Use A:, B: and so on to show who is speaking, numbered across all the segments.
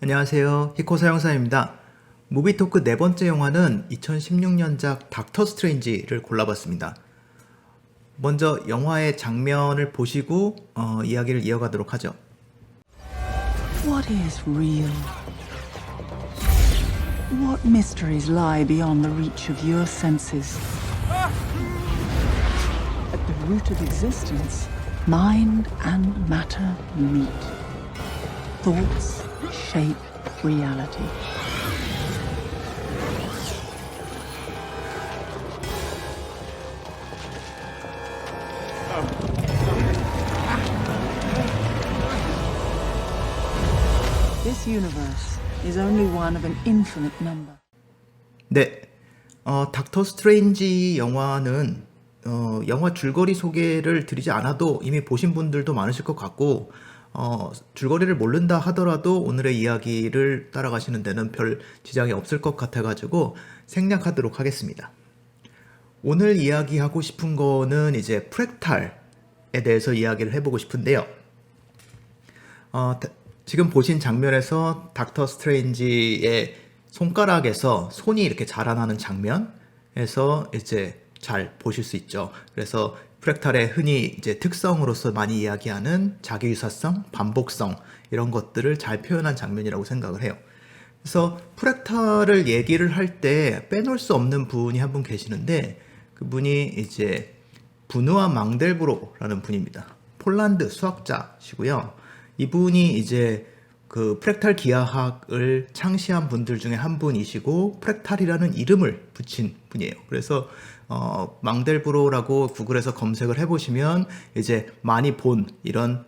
A: 안녕하세요. 히코사 형사입니다. 무비토크 네 번째 영화는 2016년작 닥터 스트레인지를 골라봤습니다. 먼저 영화의 장면을 보시고 이야기를 이어가도록 하죠.
B: What is real? What mysteries lie beyond the reach of your senses? At the root of existence, mind and matter meet. Thoughts shape reality. This universe is only one of an infinite number.
A: 네, 닥터 스트레인지 영화는 영화 줄거리 소개를 드리지 않아도 이미 보신 분들도 많으실 것 같고 줄거리를 모른다 하더라도 오늘의 이야기를 따라가시는 데는 별 지장이 없을 것 같아가지고 생략하도록 하겠습니다. 오늘 이야기하고 싶은 거는 이제 프랙탈에 대해서 이야기를 해보고 싶은데요. 지금 보신 장면에서 닥터 스트레인지의 손가락에서 손이 이렇게 자라나는 장면에서 이제 잘 보실 수 있죠. 그래서 프랙탈의 흔히 이제 특성으로서 많이 이야기하는 자기유사성, 반복성 이런 것들을 잘 표현한 장면이라고 생각을 해요. 그래서 프랙탈을 얘기를 할 때 빼놓을 수 없는 분이 한 분 계시는데 그분이 이제 브누아 망델브로라는 분입니다. 폴란드 수학자시고요. 이분이 이제 그 프랙탈 기하학을 창시한 분들 중에 한 분이시고 프랙탈이라는 이름을 붙인 분이에요. 그래서 망델브로라고 구글에서 검색을 해보시면 이제 많이 본 이런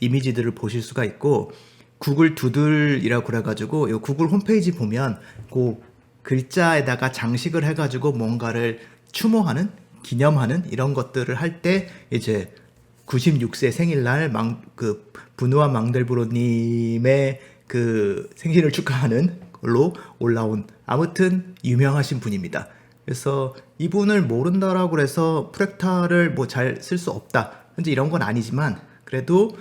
A: 이미지들을 보실 수가 있고 구글 두들이라고 그래가지고 이 구글 홈페이지 보면 그 글자에다가 장식을 해가지고 뭔가를 추모하는 기념하는 이런 것들을 할 때 이제 96세 생일날 그 브누아 망델브로님의 그 생신을 축하하는 걸로 올라온 아무튼 유명하신 분입니다. 그래서 이분을 모른다라고 해서 프랙탈을 뭐 잘 쓸 수 없다. 현재 이런 건 아니지만 그래도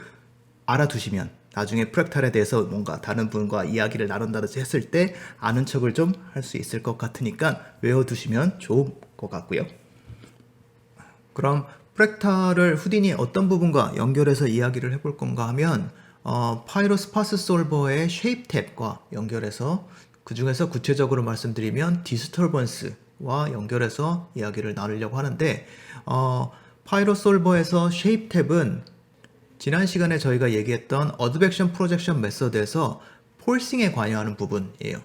A: 알아두시면 나중에 프랙탈에 대해서 뭔가 다른 분과 이야기를 나눈다든지 했을 때 아는 척을 좀 할 수 있을 것 같으니까 외워두시면 좋을 것 같고요. 그럼 프랙탈을 후딘이 어떤 부분과 연결해서 이야기를 해볼 건가 하면 파이로스 파스 솔버의 쉐입 탭과 연결해서 그 중에서 구체적으로 말씀드리면 디스터번스와 연결해서 이야기를 나누려고 하는데 파이로 솔버에서 쉐입 탭은 지난 시간에 저희가 얘기했던 어드벡션 프로젝션 메서드에서 폴싱에 관여하는 부분이에요.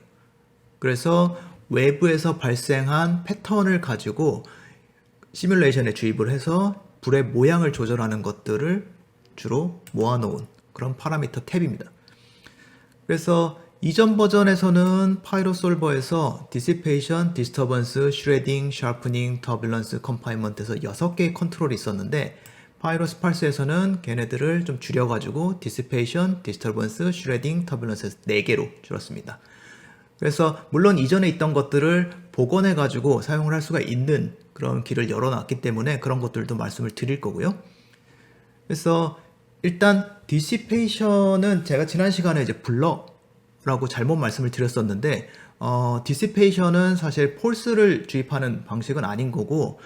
A: 그래서 외부에서 발생한 패턴을 가지고 시뮬레이션에 주입을 해서 불의 모양을 조절하는 것들을 주로 모아놓은 그런 파라미터 탭입니다. 그래서 이전 버전에서는 파이로 솔버에서 디시페이션, 디스터번스, 슈레딩, 샤프닝, 터뷸런스, 컨파인먼트에서 6개의 컨트롤이 있었는데 파이로 스팔스에서는 걔네들을 좀 줄여가지고 디시페이션, 디스터번스, 슈레딩, 터뷸런스에서 4개로 줄였습니다. 그래서 물론 이전에 있던 것들을 복원해가지고 사용을 할 수가 있는 그런 길을 열어놨기 때문에 그런 것들도 말씀을 드릴 거고요. 그래서 일단 디시페이션은 제가 지난 시간에 이제 블러라고 잘못 말씀을 드렸었는데 디시페이션은 사실 폴스를 주입하는 방식은 아닌 거고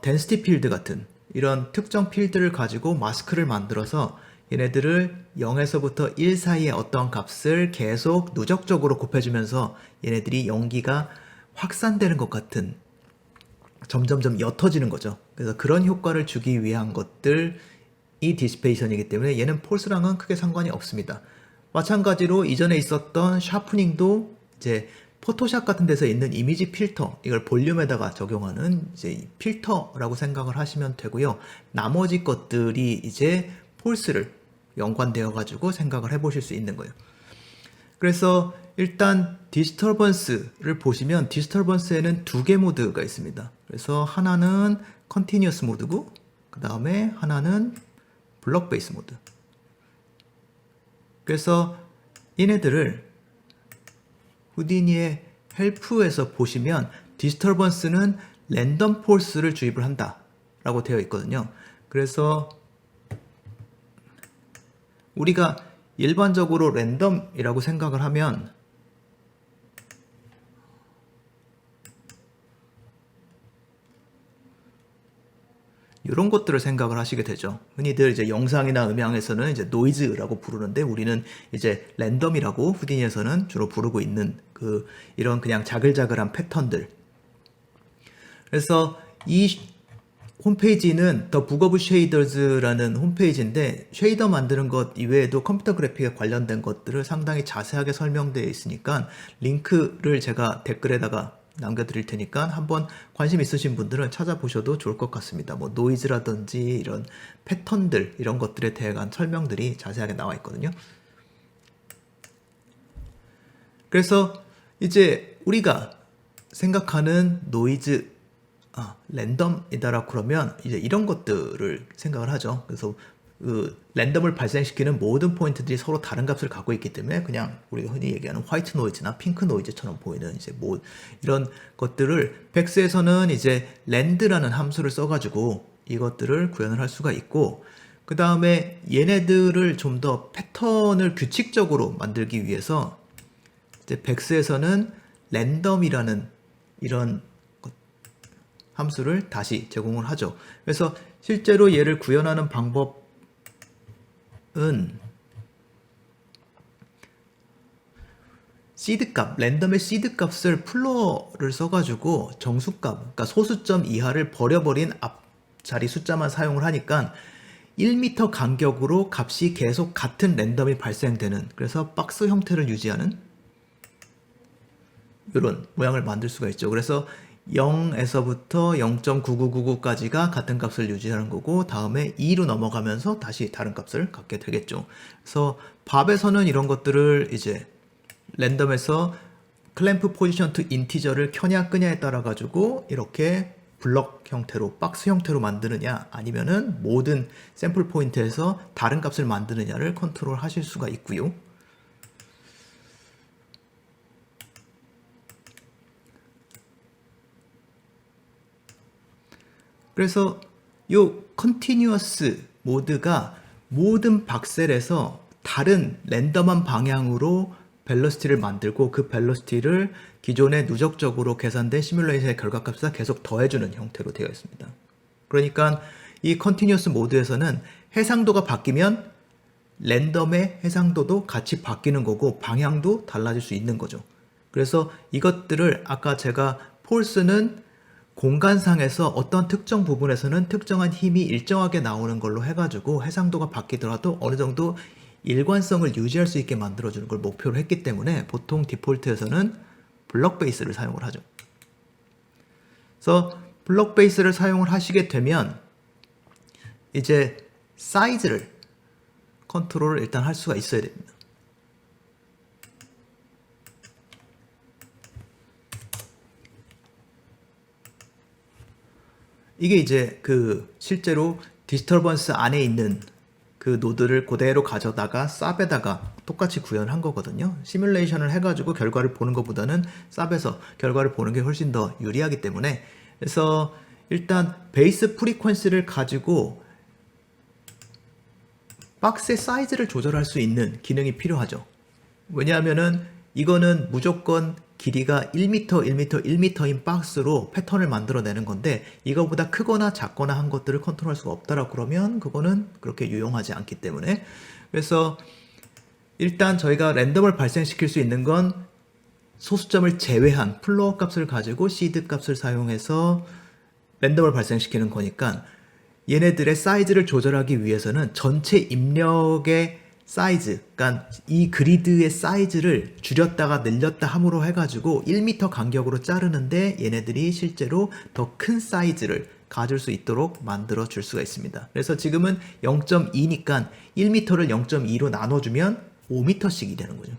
A: 덴시티 필드 같은 이런 특정 필드를 가지고 마스크를 만들어서 얘네들을 0에서부터 1 사이의 어떤 값을 계속 누적적으로 곱해주면서 얘네들이 연기가 확산되는 것 같은 점점점 옅어지는 거죠. 그래서 그런 효과를 주기 위한 것들이 디시페이션이기 때문에 얘는 폴스랑은 크게 상관이 없습니다. 마찬가지로 이전에 있었던 샤프닝도 이제 포토샵 같은 데서 있는 이미지 필터, 이걸 볼륨에다가 적용하는 이제 필터라고 생각을 하시면 되고요. 나머지 것들이 이제 폴스를 연관되어 가지고 생각을 해보실 수 있는 거예요. 그래서 일단 디스터번스를 보시면 디스터번스에는 2개 모드가 있습니다. 그래서 하나는 컨티뉴어스 모드고 그 다음에 하나는 블록 베이스 모드. 그래서 얘네들을 후디니의 헬프에서 보시면 디스터번스는 랜덤 폴스를 주입을 한다 라고 되어 있거든요. 그래서 우리가 일반적으로 랜덤이라고 생각을 하면 이런 것들을 생각을 하시게 되죠. 흔히들 이제 영상이나 음향에서는 이제 노이즈라고 부르는데 우리는 이제 랜덤이라고 후디니에서는 주로 부르고 있는 이런 그냥 자글자글한 패턴들. 그래서 이 홈페이지는 더 북 오브 쉐이더즈라는 홈페이지인데 쉐이더 만드는 것 이외에도 컴퓨터 그래픽에 관련된 것들을 상당히 자세하게 설명되어 있으니까 링크를 제가 댓글에다가 남겨드릴 테니까 한번 관심 있으신 분들은 찾아보셔도 좋을 것 같습니다. 뭐 노이즈라든지 이런 패턴들 이런 것들에 대한 설명들이 자세하게 나와 있거든요. 그래서 이제 우리가 생각하는 노이즈 랜덤이다라고 그러면 이제 이런 것들을 생각을 하죠. 그래서 랜덤을 발생시키는 모든 포인트들이 서로 다른 값을 갖고 있기 때문에 그냥 우리가 흔히 얘기하는 화이트 노이즈나 핑크 노이즈처럼 보이는 이제 뭐 이런 것들을 백스에서는 이제 랜드라는 함수를 써가지고 이것들을 구현을 할 수가 있고 그 다음에 얘네들을 좀 더 패턴을 규칙적으로 만들기 위해서 이제 백스에서는 랜덤이라는 이런 함수를 다시 제공을 하죠. 그래서 실제로 얘를 구현하는 방법은 시드 값, 랜덤의 시드 값을 플로어를 써가지고 정수값, 그러니까 소수점 이하를 버려버린 앞자리 숫자만 사용을 하니까 1m 간격으로 값이 계속 같은 랜덤이 발생되는, 그래서 박스 형태를 유지하는 이런 모양을 만들 수가 있죠. 그래서 0에서부터 0.9999까지가 같은 값을 유지하는 거고 다음에 2로 넘어가면서 다시 다른 값을 갖게 되겠죠. 그래서 밥에서는 이런 것들을 이제 랜덤에서 클램프 포지션 투 인티저를 켜냐 끄냐에 따라 가지고 이렇게 블럭 형태로 박스 형태로 만드느냐 아니면은 모든 샘플 포인트에서 다른 값을 만드느냐를 컨트롤 하실 수가 있고요. 그래서 요 컨티뉴어스 모드가 모든 박셀에서 다른 랜덤한 방향으로 벨로시티를 만들고 그 벨로시티를 기존에 누적적으로 계산된 시뮬레이션의 결과값에다 계속 더해주는 형태로 되어 있습니다. 그러니까 이 컨티뉴어스 모드에서는 해상도가 바뀌면 랜덤의 해상도도 같이 바뀌는 거고 방향도 달라질 수 있는 거죠. 그래서 이것들을 아까 제가 폴스는 공간상에서 어떤 특정 부분에서는 특정한 힘이 일정하게 나오는 걸로 해가지고 해상도가 바뀌더라도 어느 정도 일관성을 유지할 수 있게 만들어주는 걸 목표로 했기 때문에 보통 디폴트에서는 블럭 베이스를 사용을 하죠. 그래서 블럭 베이스를 사용을 하시게 되면 이제 사이즈를 컨트롤을 일단 할 수가 있어야 됩니다. 이게 이제 실제로 디스터번스 안에 있는 그 노드를 그대로 가져다가 쌉에다가 똑같이 구현한 거거든요. 시뮬레이션을 해가지고 결과를 보는 것보다는 쌉에서 결과를 보는 게 훨씬 더 유리하기 때문에 그래서 일단 베이스 프리퀀시를 가지고 박스의 사이즈를 조절할 수 있는 기능이 필요하죠. 왜냐하면은 이거는 무조건 길이가 1m, 1m, 1m인 박스로 패턴을 만들어내는 건데 이거보다 크거나 작거나 한 것들을 컨트롤할 수가 없다라고 그러면 그거는 그렇게 유용하지 않기 때문에 그래서 일단 저희가 랜덤을 발생시킬 수 있는 건 소수점을 제외한 플로어 값을 가지고 시드 값을 사용해서 랜덤을 발생시키는 거니까 얘네들의 사이즈를 조절하기 위해서는 전체 입력의 사이즈, 그러니까 이 그리드의 사이즈를 줄였다가 늘렸다 함으로 해가지고 1m 간격으로 자르는데 얘네들이 실제로 더 큰 사이즈를 가질 수 있도록 만들어 줄 수가 있습니다. 그래서 지금은 0.2니까 1m를 0.2로 나눠주면 5m씩이 되는 거죠.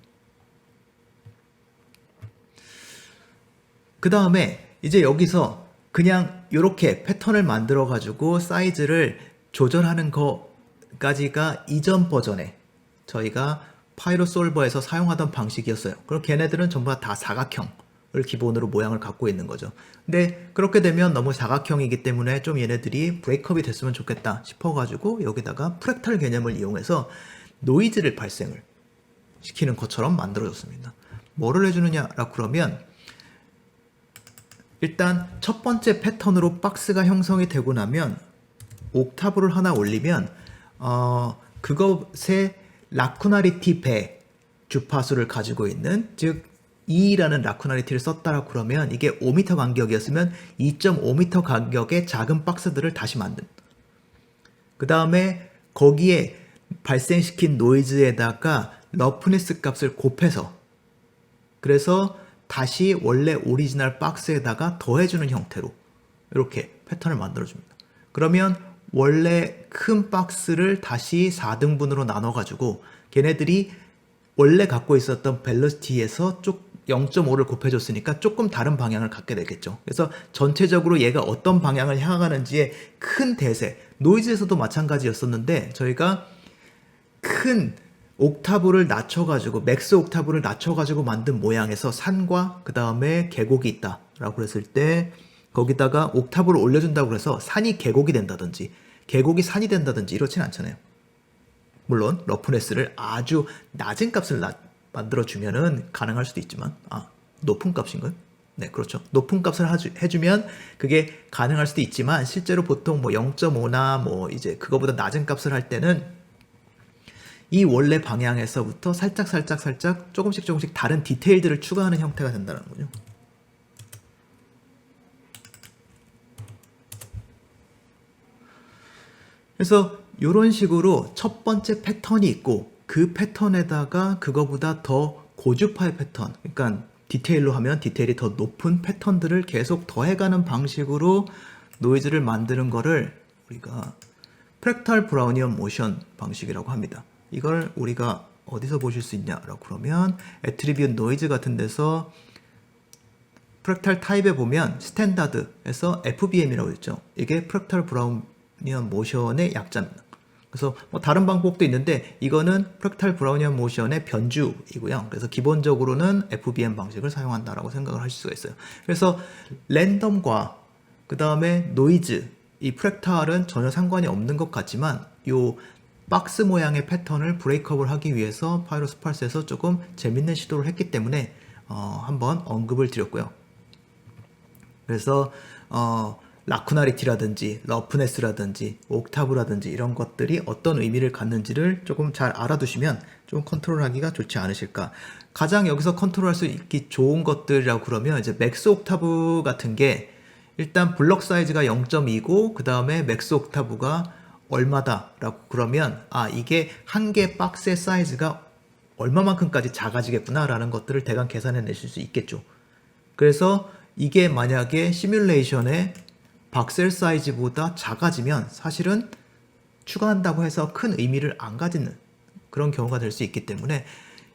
A: 그 다음에 이제 여기서 그냥 이렇게 패턴을 만들어 가지고 사이즈를 조절하는 거까지가 이전 버전에 저희가 파이로 솔버에서 사용하던 방식이었어요. 그럼 걔네들은 전부 다 사각형을 기본으로 모양을 갖고 있는 거죠. 근데 그렇게 되면 너무 사각형이기 때문에 좀 얘네들이 브레이크업이 됐으면 좋겠다 싶어가지고 여기다가 프랙탈 개념을 이용해서 노이즈를 발생을 시키는 것처럼 만들어졌습니다. 뭐를 해주느냐라고 그러면 일단 첫 번째 패턴으로 박스가 형성이 되고 나면 옥타브를 하나 올리면 그것의 라쿠나리티 배 주파수를 가지고 있는, 즉 2라는 라쿠나리티를 썼다라고 그러면 이게 5m 간격이었으면 2.5m 간격의 작은 박스들을 다시 만든, 그 다음에 거기에 발생시킨 노이즈에다가 러프네스 값을 곱해서, 그래서 다시 원래 오리지널 박스에다가 더해주는 형태로 이렇게 패턴을 만들어줍니다. 그러면 원래 큰 박스를 다시 4등분으로 나눠가지고 걔네들이 원래 갖고 있었던 벨로시티에서 0.5를 곱해줬으니까 조금 다른 방향을 갖게 되겠죠. 그래서 전체적으로 얘가 어떤 방향을 향하는지의 큰 대세, 노이즈에서도 마찬가지였었는데 저희가 큰 옥타브를 낮춰가지고, 맥스 옥타브를 낮춰가지고 만든 모양에서 산과 그 다음에 계곡이 있다라고 그랬을 때 거기다가 옥타브를 올려준다고 해서 산이 계곡이 된다든지 계곡이 산이 된다든지 이렇진 않잖아요. 물론 러프네스를 아주 낮은 값을 만들어주면은 가능할 수도 있지만, 높은 값인가요? 네, 그렇죠. 높은 값을 해주면 그게 가능할 수도 있지만 실제로 보통 뭐 0.5나 뭐 이제 그거보다 낮은 값을 할 때는 이 원래 방향에서부터 살짝 조금씩 다른 디테일들을 추가하는 형태가 된다는 거죠. 그래서 이런 식으로 첫 번째 패턴이 있고 그 패턴에다가 그거보다 더 고주파의 패턴, 그러니까 디테일로 하면 디테일이 더 높은 패턴들을 계속 더해가는 방식으로 노이즈를 만드는 거를 우리가 프랙탈 브라우니언 모션 방식이라고 합니다. 이걸 우리가 어디서 보실 수 있냐라고 그러면 애트리뷰트 노이즈 같은 데서 프랙탈 타입에 보면 스탠다드에서 FBM이라고 있죠. 이게 프랙탈 브라우니언 모션의 약자입니다. 그래서 뭐 다른 방법도 있는데 이거는 프랙탈 브라우니언 모션의 변주이고요. 그래서 기본적으로는 FBM 방식을 사용한다라고 생각을 하실 수가 있어요. 그래서 랜덤과 그 다음에 노이즈, 이 프랙탈은 전혀 상관이 없는 것 같지만 요 박스 모양의 패턴을 브레이크업을 하기 위해서 파이로스팔스에서 조금 재밌는 시도를 했기 때문에 한번 언급을 드렸고요. 그래서 라쿠나리티라든지 러프네스라든지 옥타브라든지 이런 것들이 어떤 의미를 갖는지를 조금 잘 알아두시면 좀 컨트롤하기가 좋지 않으실까. 가장 여기서 컨트롤할 수 있기 좋은 것들이라고 그러면 이제 맥스 옥타브 같은 게 일단 블럭 사이즈가 0.2고 그 다음에 맥스 옥타브가 얼마다라고 그러면 이게 한 개 박스의 사이즈가 얼마만큼까지 작아지겠구나 라는 것들을 대강 계산해 내실 수 있겠죠. 그래서 이게 만약에 시뮬레이션의 박스 사이즈보다 작아지면 사실은 추가한다고 해서 큰 의미를 안 가지는 그런 경우가 될 수 있기 때문에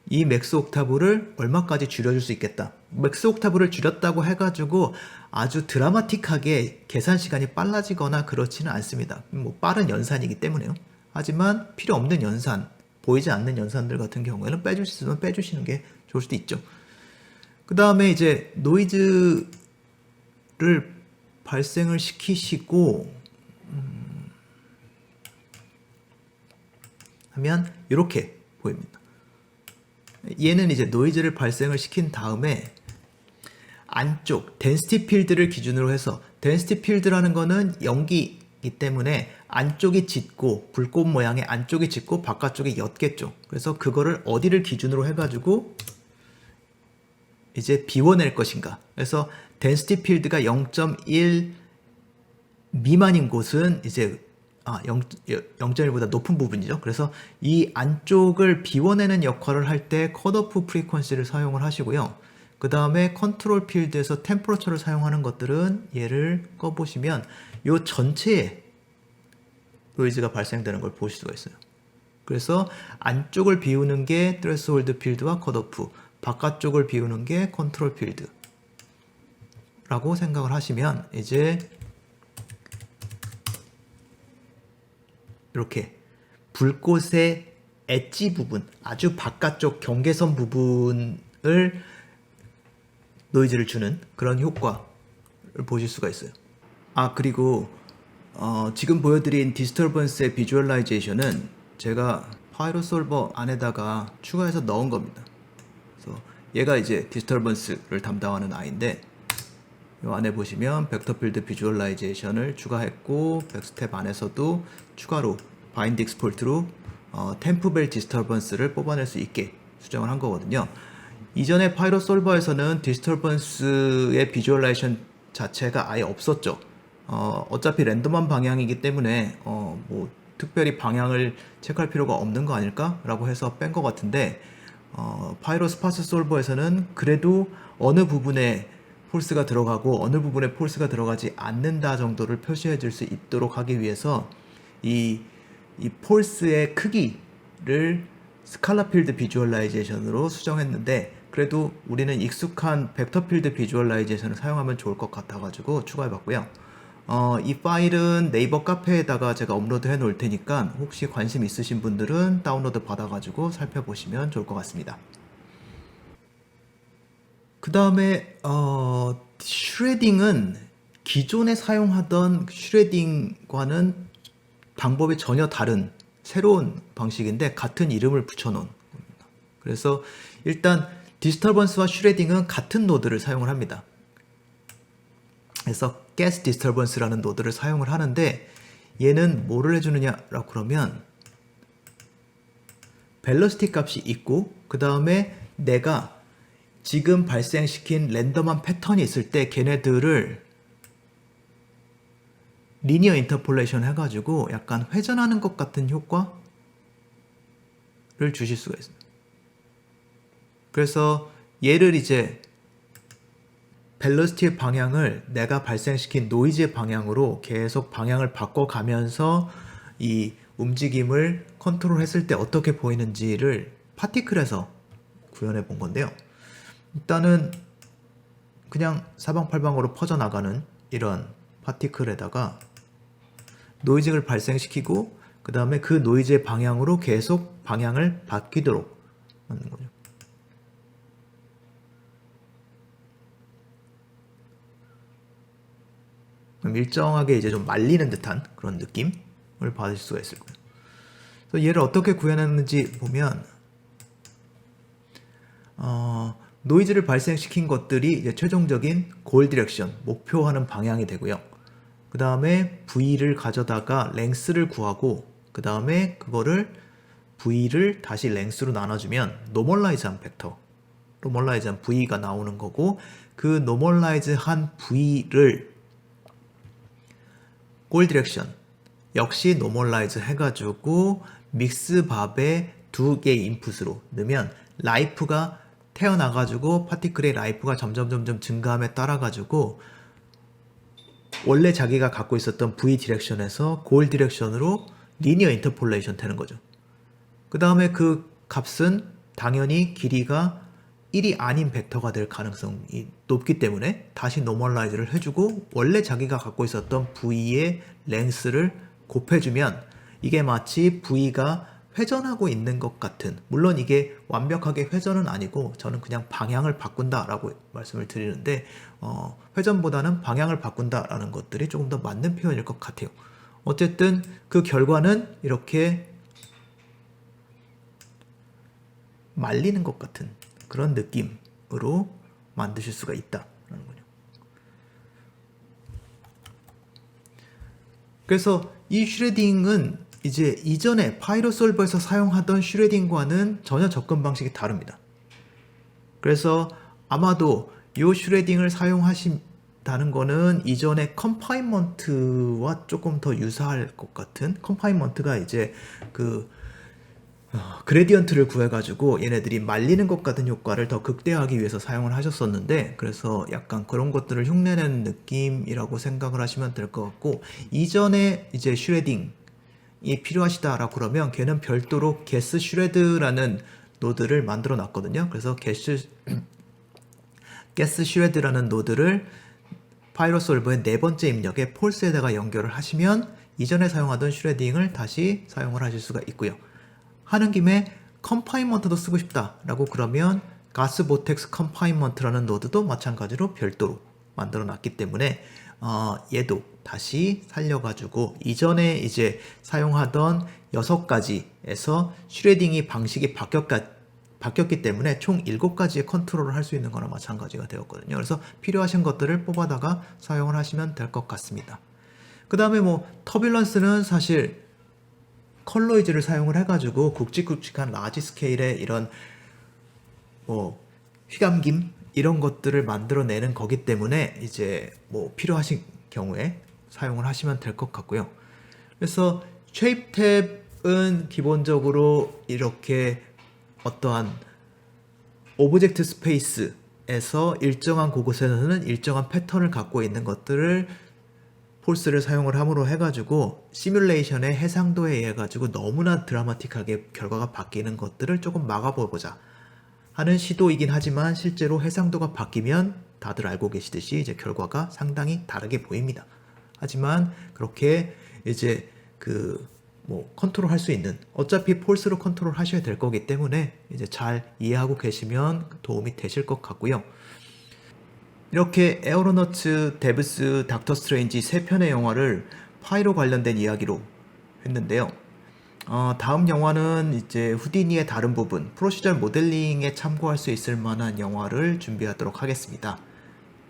A: 이 맥스 옥타브를 얼마까지 줄여줄 수 있겠다. 맥스 옥타브를 줄였다고 해가지고 아주 드라마틱하게 계산 시간이 빨라지거나 그렇지는 않습니다. 뭐 빠른 연산이기 때문에요. 하지만 필요 없는 연산, 보이지 않는 연산들 같은 경우에는 빼주시면 빼주시는 게 좋을 수도 있죠. 그 다음에 이제 노이즈를 발생을 시키시고 하면 이렇게 보입니다. 얘는 이제 노이즈를 발생을 시킨 다음에 안쪽 덴시티 필드를 기준으로 해서, 덴시티 필드라는 거는 연기이기 때문에 안쪽이 짙고 불꽃 모양의 안쪽이 짙고 바깥쪽이 옅겠죠. 그래서 그거를 어디를 기준으로 해가지고 이제 비워낼 것인가. 그래서 덴시티 필드가 0.1 미만인 곳은 이제 0.1보다 높은 부분이죠. 그래서 이 안쪽을 비워내는 역할을 할 때 컷오프 프리퀀시를 사용을 하시고요. 그 다음에 컨트롤 필드에서 템퍼러처를 사용하는 것들은 얘를 꺼보시면 이 전체에 노이즈가 발생되는 걸 보실 수가 있어요. 그래서 안쪽을 비우는 게 트레스홀드 필드와 컷오프, 바깥쪽을 비우는 게 컨트롤 필드라고 생각을 하시면 이제 이렇게 불꽃의 엣지 부분, 아주 바깥쪽 경계선 부분을 노이즈를 주는 그런 효과를 보실 수가 있어요. 그리고 지금 보여드린 디스터번스의 비주얼라이제이션은 제가 파이로 솔버 안에다가 추가해서 넣은 겁니다. 그래서 얘가 이제 디스터번스를 담당하는 아이인데 이 안에 보시면 벡터 필드 비주얼라이제이션을 추가했고 백스텝 안에서도 추가로 바인드 익스포트로 템프벨 디스터번스를 뽑아낼 수 있게 수정을 한 거거든요. 이전에 파이로 솔버에서는 디스터번스의 비주얼라이제이션 자체가 아예 없었죠. 어차피 랜덤한 방향이기 때문에 뭐 특별히 방향을 체크할 필요가 없는 거 아닐까? 라고 해서 뺀 것 같은데 파이로 스파스 솔버에서는 그래도 어느 부분에 폴스가 들어가고 어느 부분에 폴스가 들어가지 않는다 정도를 표시해 줄 수 있도록 하기 위해서 이 폴스의 크기를 스칼라 필드 비주얼라이제이션으로 수정했는데 그래도 우리는 익숙한 벡터 필드 비주얼라이제이션을 사용하면 좋을 것 같아 가지고 추가해 봤고요. 이 파일은 네이버 카페에다가 제가 업로드 해 놓을 테니까 혹시 관심 있으신 분들은 다운로드 받아 가지고 살펴보시면 좋을 것 같습니다. 그 다음에 슈레딩은 기존에 사용하던 슈레딩과는 방법이 전혀 다른 새로운 방식인데 같은 이름을 붙여놓은 겁니다. 그래서 일단 디스터번스와 슈레딩은 같은 노드를 사용을 합니다. 그래서 get disturbance라는 노드를 사용을 하는데 얘는 뭐를 해주느냐라고 그러면 벨로시티 값이 있고 그 다음에 내가 지금 발생시킨 랜덤한 패턴이 있을 때 걔네들을 리니어 인터폴레이션 해가지고 약간 회전하는 것 같은 효과를 주실 수가 있습니다. 그래서 얘를 이제 벨로시티의 방향을 내가 발생시킨 노이즈의 방향으로 계속 방향을 바꿔가면서 이 움직임을 컨트롤했을 때 어떻게 보이는지를 파티클에서 구현해 본 건데요. 일단은 그냥 사방팔방으로 퍼져나가는 이런 파티클에다가 노이즈를 발생시키고 그 다음에 그 노이즈의 방향으로 계속 방향을 바뀌도록 하는 거죠. 그럼 일정하게 이제 좀 말리는 듯한 그런 느낌을 받을 수가 있을 거예요. 그래서 얘를 어떻게 구현했는지 보면 노이즈를 발생시킨 것들이 이제 최종적인 골 디렉션, 목표하는 방향이 되고요. 그 다음에 V를 가져다가 랭스를 구하고 그 다음에 그거를 V를 다시 랭스로 나눠주면 노멀라이즈한 벡터, 노멀라이즈한 V가 나오는 거고 그 노멀라이즈한 V를 골 디렉션 역시 노멀라이즈 해가지고 믹스밥에 두 개의 인풋으로 넣으면 라이프가 태어나가지고 파티클의 라이프가 점점 증가함에 따라가지고 원래 자기가 갖고 있었던 V 디렉션에서 골 디렉션으로 리니어 인터폴레이션 되는 거죠. 그 다음에 그 값은 당연히 길이가 1이 아닌 벡터가 될 가능성이 높기 때문에 다시 노멀라이즈를 해주고 원래 자기가 갖고 있었던 V의 랭스를 곱해주면 이게 마치 V가 회전하고 있는 것 같은, 물론 이게 완벽하게 회전은 아니고 저는 그냥 방향을 바꾼다 라고 말씀을 드리는데 회전보다는 방향을 바꾼다 라는 것들이 조금 더 맞는 표현일 것 같아요. 어쨌든 그 결과는 이렇게 말리는 것 같은 그런 느낌으로 만드실 수가 있다라는 거죠. 그래서 이 슈레딩은 이제 이전에 파이로 솔버에서 사용하던 슈레딩과는 전혀 접근 방식이 다릅니다. 그래서 아마도 이 슈레딩을 사용하신다는 거는 이전에 컨파인먼트와 조금 더 유사할 것 같은, 컨파인먼트가 이제 그 그레디언트를 구해가지고 얘네들이 말리는 것 같은 효과를 더 극대화하기 위해서 사용을 하셨었는데, 그래서 약간 그런 것들을 흉내내는 느낌이라고 생각을 하시면 될 것 같고, 이전에 이제 슈레딩이 필요하시다라고 그러면 걔는 별도로 게스 슈레드라는 노드를 만들어 놨거든요. 그래서 게스 슈레드라는 노드를 파이로솔버의 네 번째 입력에 폴스에다가 연결을 하시면 이전에 사용하던 슈레딩을 다시 사용을 하실 수가 있고요. 하는 김에 컨파인먼트도 쓰고 싶다라고 그러면 가스 보텍스 컨파인먼트라는 노드도 마찬가지로 별도로 만들어 놨기 때문에 얘도 다시 살려가지고 이전에 이제 사용하던 6가지에서 슈레딩이 방식이 바뀌었기 때문에 총 7가지의 컨트롤을 할 수 있는 거나 마찬가지가 되었거든요. 그래서 필요하신 것들을 뽑아다가 사용을 하시면 될 것 같습니다. 그 다음에 뭐 터뷸런스는 사실 컬러이즈를 사용을 해가지고 굵직굵직한 라지 스케일의 이런 뭐 휘감김 이런 것들을 만들어내는 거기 때문에 이제 뭐 필요하신 경우에 사용을 하시면 될 것 같고요. 그래서 쉐입 탭은 기본적으로 이렇게 어떠한 오브젝트 스페이스에서 일정한 곳에서는 일정한 패턴을 갖고 있는 것들을 폴스를 사용을 함으로 해가지고 시뮬레이션의 해상도에 의해 가지고 너무나 드라마틱하게 결과가 바뀌는 것들을 조금 막아보고자 하는 시도이긴 하지만 실제로 해상도가 바뀌면 다들 알고 계시듯이 이제 결과가 상당히 다르게 보입니다. 하지만 그렇게 이제 뭐 컨트롤 할 수 있는 어차피 폴스로 컨트롤 하셔야 될 거기 때문에 이제 잘 이해하고 계시면 도움이 되실 것 같고요. 이렇게 에어로너츠, 데브스, 닥터 스트레인지 3편의 영화를 파이로 관련된 이야기로 했는데요. 다음 영화는 이제 후디니의 다른 부분, 프로시절 모델링에 참고할 수 있을 만한 영화를 준비하도록 하겠습니다.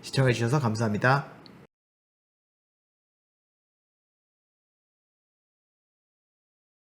A: 시청해주셔서 감사합니다.